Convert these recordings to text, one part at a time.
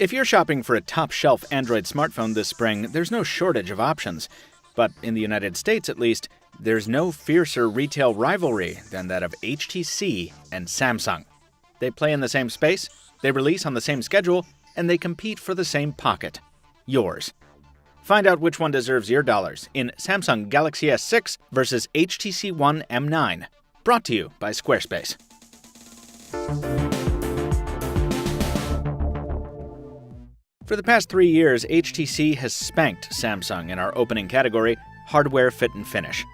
If you're shopping for a top-shelf Android smartphone this spring, there's no shortage of options. But in the United States, at least, there's no fiercer retail rivalry than that of HTC and Samsung. They play in the same space, they release on the same schedule, and they compete for the same pocket. Yours. Find out which one deserves your dollars in Samsung Galaxy S6 versus HTC One M9. Brought to you by Squarespace. For the past 3 years, HTC has spanked Samsung in our opening category, hardware fit and finish.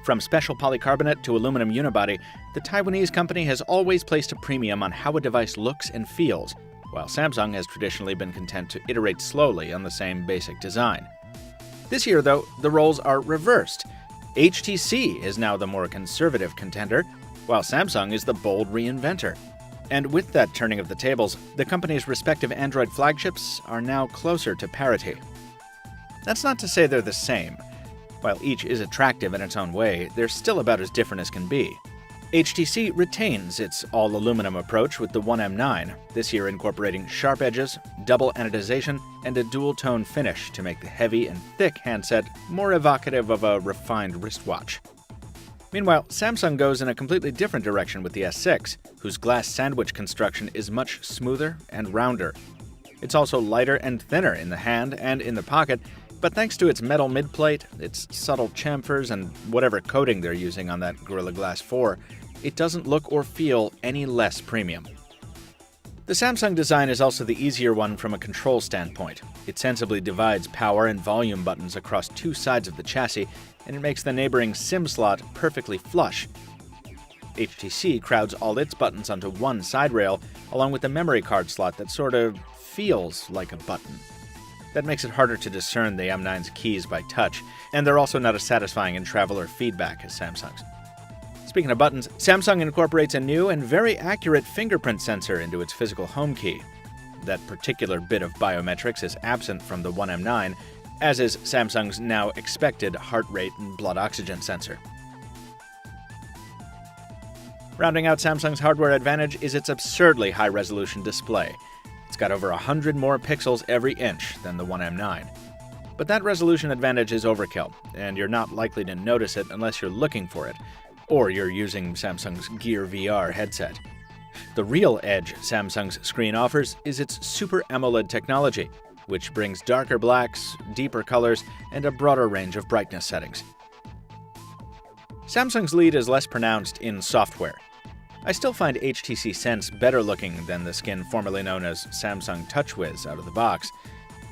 From special polycarbonate to aluminum unibody, the Taiwanese company has always placed a premium on how a device looks and feels, while Samsung has traditionally been content to iterate slowly on the same basic design. This year, though, the roles are reversed. HTC is now the more conservative contender, while Samsung is the bold reinventor. And with that turning of the tables, the company's respective Android flagships are now closer to parity. That's not to say they're the same. While each is attractive in its own way, they're still about as different as can be. HTC retains its all-aluminum approach with the One M9, this year incorporating sharp edges, double anodization, and a dual-tone finish to make the heavy and thick handset more evocative of a refined wristwatch. Meanwhile, Samsung goes in a completely different direction with the S6, whose glass sandwich construction is much smoother and rounder. It's also lighter and thinner in the hand and in the pocket, but thanks to its metal midplate, its subtle chamfers, and whatever coating they're using on that Gorilla Glass 4, it doesn't look or feel any less premium. The Samsung design is also the easier one from a control standpoint. It sensibly divides power and volume buttons across two sides of the chassis, and it makes the neighboring SIM slot perfectly flush. HTC crowds all its buttons onto one side rail, along with the memory card slot that sort of feels like a button. That makes it harder to discern the M9's keys by touch, and they're also not as satisfying in travel or feedback as Samsung's. Speaking of buttons, Samsung incorporates a new and very accurate fingerprint sensor into its physical home key. That particular bit of biometrics is absent from the One M9, as is Samsung's now expected heart rate and blood oxygen sensor. Rounding out Samsung's hardware advantage is its absurdly high-resolution display. It's got over 100 more pixels every inch than the One M9. But that resolution advantage is overkill, and you're not likely to notice it unless you're looking for it, or you're using Samsung's Gear VR headset. The real edge Samsung's screen offers is its Super AMOLED technology, which brings darker blacks, deeper colors, and a broader range of brightness settings. Samsung's lead is less pronounced in software. I still find HTC Sense better looking than the skin formerly known as Samsung TouchWiz out of the box.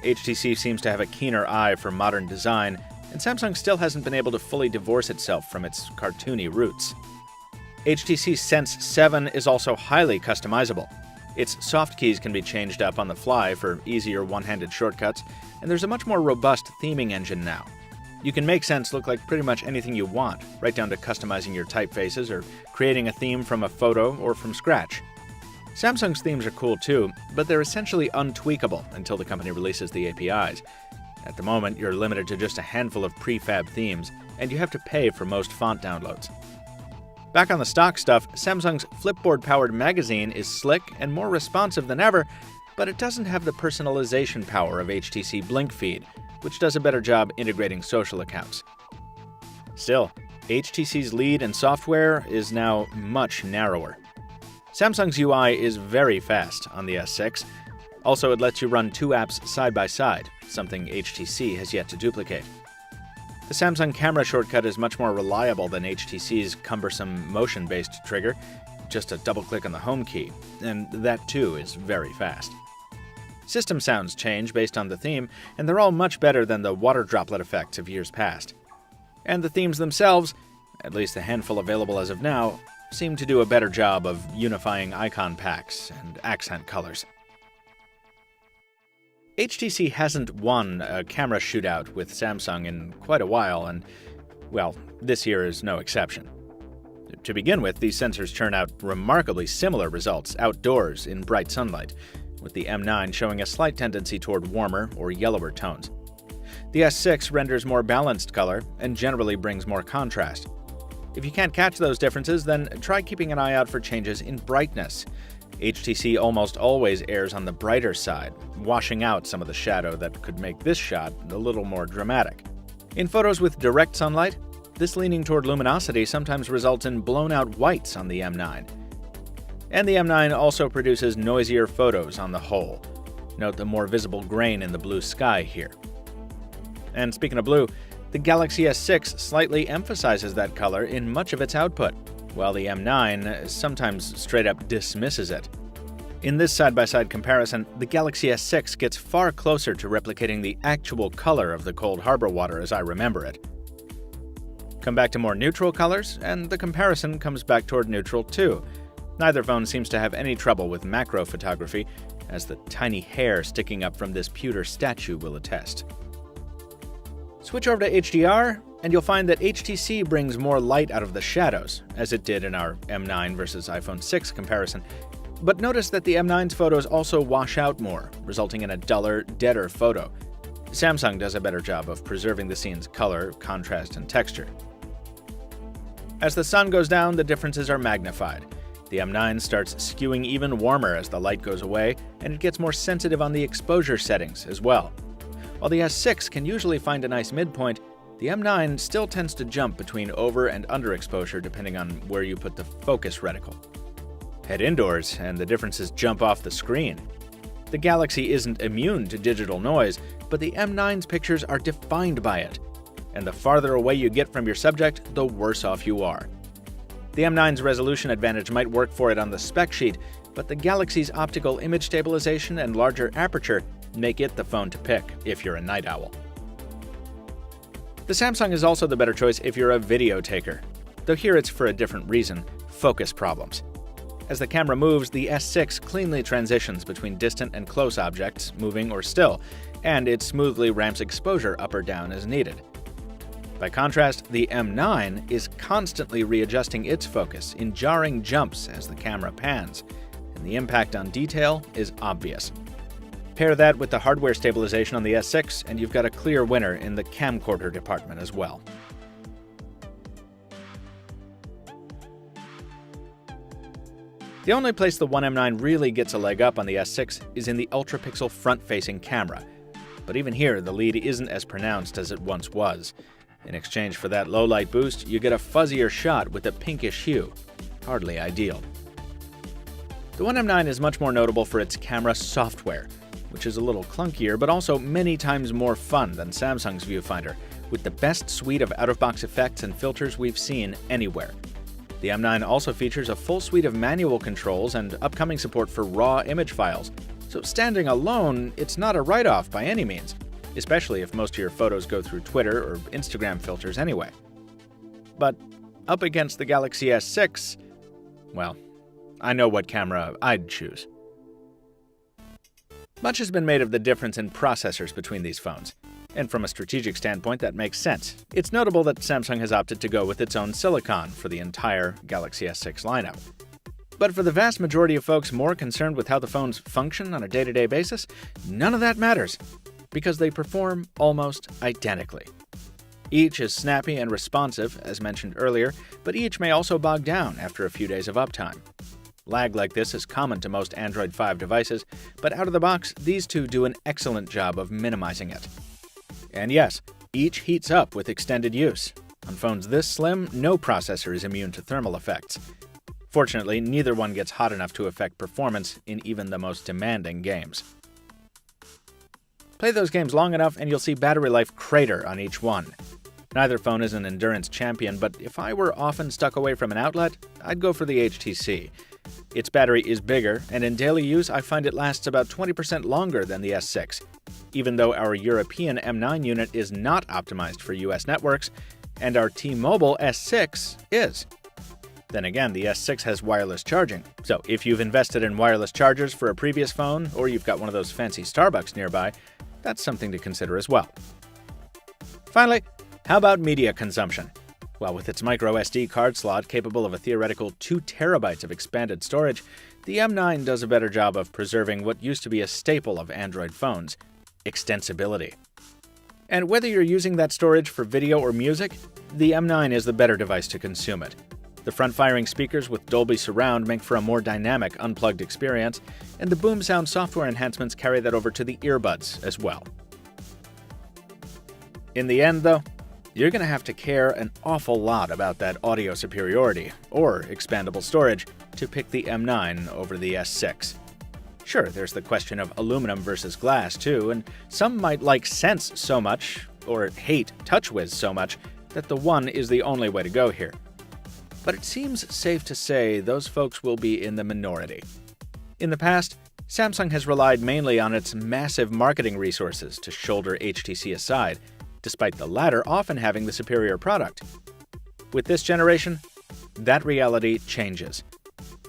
HTC seems to have a keener eye for modern design, and Samsung still hasn't been able to fully divorce itself from its cartoony roots. HTC Sense 7 is also highly customizable. Its soft keys can be changed up on the fly for easier one-handed shortcuts, and there's a much more robust theming engine now. You can make Sense look like pretty much anything you want, right down to customizing your typefaces or creating a theme from a photo or from scratch. Samsung's themes are cool too, but they're essentially untweakable until the company releases the APIs. At the moment, you're limited to just a handful of prefab themes, and you have to pay for most font downloads. Back on the stock stuff, Samsung's Flipboard-powered magazine is slick and more responsive than ever, but it doesn't have the personalization power of HTC Blink Feed, which does a better job integrating social accounts. Still, HTC's lead in software is now much narrower. Samsung's UI is very fast on the S6. Also, it lets you run two apps side by side, something HTC has yet to duplicate. The Samsung camera shortcut is much more reliable than HTC's cumbersome motion-based trigger, just a double-click on the home key, and that too is very fast. System sounds change based on the theme, and they're all much better than the water droplet effects of years past. And the themes themselves, at least the handful available as of now, seem to do a better job of unifying icon packs and accent colors. HTC hasn't won a camera shootout with Samsung in quite a while, and, well, this year is no exception. To begin with, these sensors churn out remarkably similar results outdoors in bright sunlight, with the M9 showing a slight tendency toward warmer or yellower tones. The S6 renders more balanced color and generally brings more contrast. If you can't catch those differences, then try keeping an eye out for changes in brightness. HTC almost always errs on the brighter side, washing out some of the shadow that could make this shot a little more dramatic. In photos with direct sunlight, this leaning toward luminosity sometimes results in blown-out whites on the M9. And the M9 also produces noisier photos on the whole. Note the more visible grain in the blue sky here. And speaking of blue, the Galaxy S6 slightly emphasizes that color in much of its output, while the M9 sometimes straight up dismisses it. In this side-by-side comparison, the Galaxy S6 gets far closer to replicating the actual color of the Cold Harbor water as I remember it. Come back to more neutral colors, and the comparison comes back toward neutral too. Neither phone seems to have any trouble with macro photography, as the tiny hair sticking up from this pewter statue will attest. Switch over to HDR, and you'll find that HTC brings more light out of the shadows, as it did in our M9 versus iPhone 6 comparison. But notice that the M9's photos also wash out more, resulting in a duller, deader photo. Samsung does a better job of preserving the scene's color, contrast, and texture. As the sun goes down, the differences are magnified. The M9 starts skewing even warmer as the light goes away, and it gets more sensitive on the exposure settings as well. While the S6 can usually find a nice midpoint, the M9 still tends to jump between over and underexposure depending on where you put the focus reticle. Head indoors, and the differences jump off the screen. The Galaxy isn't immune to digital noise, but the M9's pictures are defined by it. And the farther away you get from your subject, the worse off you are. The M9's resolution advantage might work for it on the spec sheet, but the Galaxy's optical image stabilization and larger aperture make it the phone to pick if you're a night owl. The Samsung is also the better choice if you're a video taker, though here it's for a different reason: focus problems. As the camera moves, the S6 cleanly transitions between distant and close objects, moving or still, and it smoothly ramps exposure up or down as needed. By contrast, the M9 is constantly readjusting its focus in jarring jumps as the camera pans, and the impact on detail is obvious. Pair that with the hardware stabilization on the S6, and you've got a clear winner in the camcorder department as well. The only place the One M9 really gets a leg up on the S6 is in the ultra-pixel front-facing camera. But even here, the lead isn't as pronounced as it once was. In exchange for that low-light boost, you get a fuzzier shot with a pinkish hue. Hardly ideal. The One M9 is much more notable for its camera software, which is a little clunkier but also many times more fun than Samsung's viewfinder, with the best suite of out-of-box effects and filters we've seen anywhere. The M9 also features a full suite of manual controls and upcoming support for RAW image files, so standing alone, it's not a write-off by any means, especially if most of your photos go through Twitter or Instagram filters anyway. But up against the Galaxy S6, well, I know what camera I'd choose. Much has been made of the difference in processors between these phones, and from a strategic standpoint that makes sense. It's notable that Samsung has opted to go with its own silicon for the entire Galaxy S6 lineup. But for the vast majority of folks more concerned with how the phones function on a day-to-day basis, none of that matters, because they perform almost identically. Each is snappy and responsive, as mentioned earlier, but each may also bog down after a few days of uptime. Lag like this is common to most Android 5 devices, but out of the box, these two do an excellent job of minimizing it. And yes, each heats up with extended use. On phones this slim, no processor is immune to thermal effects. Fortunately, neither one gets hot enough to affect performance in even the most demanding games. Play those games long enough and you'll see battery life crater on each one. Neither phone is an endurance champion, but if I were often stuck away from an outlet, I'd go for the HTC. Its battery is bigger, and in daily use I find it lasts about 20% longer than the S6, even though our European M9 unit is not optimized for US networks, and our T-Mobile S6 is. Then again, the S6 has wireless charging, so if you've invested in wireless chargers for a previous phone, or you've got one of those fancy Starbucks nearby, that's something to consider as well. Finally, how about media consumption? Well, with its micro SD card slot capable of a theoretical 2 terabytes of expanded storage, the M9 does a better job of preserving what used to be a staple of Android phones: extensibility. And whether you're using that storage for video or music, the M9 is the better device to consume it. The front-firing speakers with Dolby Surround make for a more dynamic unplugged experience, and the Boom Sound software enhancements carry that over to the earbuds as well. In the end, though, you're going to have to care an awful lot about that audio superiority, or expandable storage, to pick the M9 over the S6. Sure, there's the question of aluminum versus glass, too, and some might like Sense so much, or hate TouchWiz so much, that the One is the only way to go here. But it seems safe to say those folks will be in the minority. In the past, Samsung has relied mainly on its massive marketing resources to shoulder HTC aside, despite the latter often having the superior product. With this generation, that reality changes.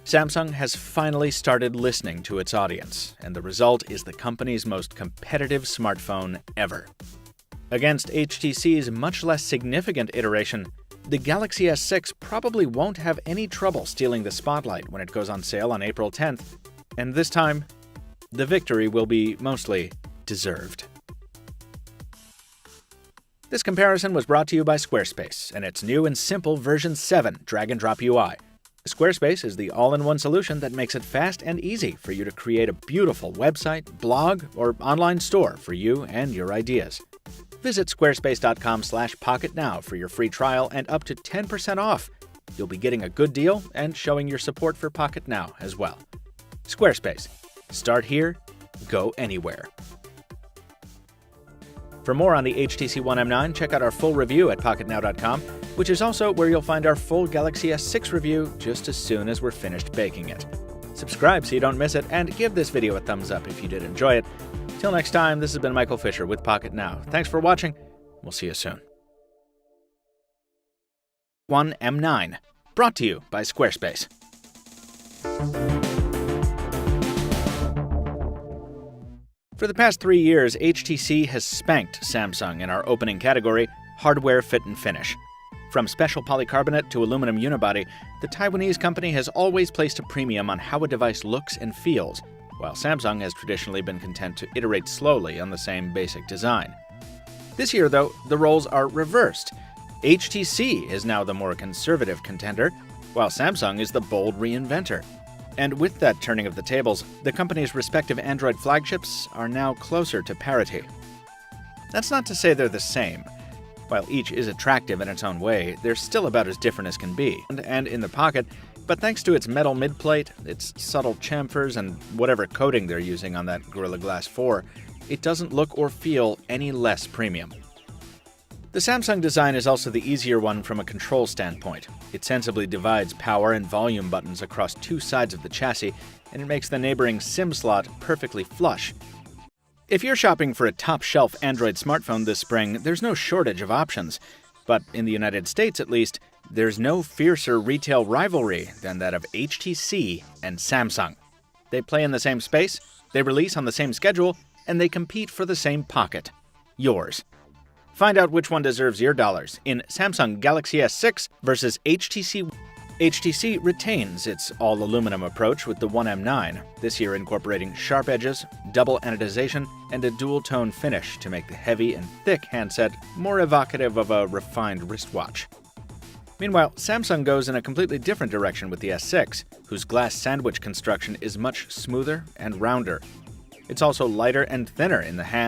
Samsung has finally started listening to its audience, and the result is the company's most competitive smartphone ever. Against HTC's much less significant iteration, the Galaxy S6 probably won't have any trouble stealing the spotlight when it goes on sale on April 10th, and this time, the victory will be mostly deserved. This comparison was brought to you by Squarespace and its new and simple version 7 drag-and-drop UI. Squarespace is the all-in-one solution that makes it fast and easy for you to create a beautiful website, blog, or online store for you and your ideas. Visit squarespace.com/pocket now for your free trial and up to 10% off. You'll be getting a good deal and showing your support for Pocket Now as well. Squarespace. Start here, go anywhere. For more on the HTC One M9, check out our full review at pocketnow.com, which is also where you'll find our full Galaxy S6 review just as soon as we're finished baking it. Subscribe so you don't miss it, and give this video a thumbs up if you did enjoy it. Till next time, this has been Michael Fisher with Pocket Now. Thanks for watching. We'll see you soon. One M9, brought to you by Squarespace. For the past 3 years, HTC has spanked Samsung in our opening category, hardware fit and finish. From special polycarbonate to aluminum unibody, the Taiwanese company has always placed a premium on how a device looks and feels, while Samsung has traditionally been content to iterate slowly on the same basic design. This year, though, the roles are reversed. HTC is now the more conservative contender, while Samsung is the bold reinventor. And with that turning of the tables, the company's respective Android flagships are now closer to parity. That's not to say they're the same. While each is attractive in its own way, they're still about as different as can be, and in the pocket, but thanks to its metal midplate, its subtle chamfers, and whatever coating they're using on that Gorilla Glass 4, it doesn't look or feel any less premium. The Samsung design is also the easier one from a control standpoint. It sensibly divides power and volume buttons across two sides of the chassis, and it makes the neighboring SIM slot perfectly flush. If you're shopping for a top-shelf Android smartphone this spring, there's no shortage of options. But in the United States, at least, there's no fiercer retail rivalry than that of HTC and Samsung. They play in the same space, they release on the same schedule, and they compete for the same pocket. Yours. Find out which one deserves your dollars in Samsung Galaxy S6 versus HTC. HTC retains its all-aluminum approach with the One M9, this year incorporating sharp edges, double anodization, and a dual-tone finish to make the heavy and thick handset more evocative of a refined wristwatch. Meanwhile, Samsung goes in a completely different direction with the S6, whose glass sandwich construction is much smoother and rounder. It's also lighter and thinner in the hand.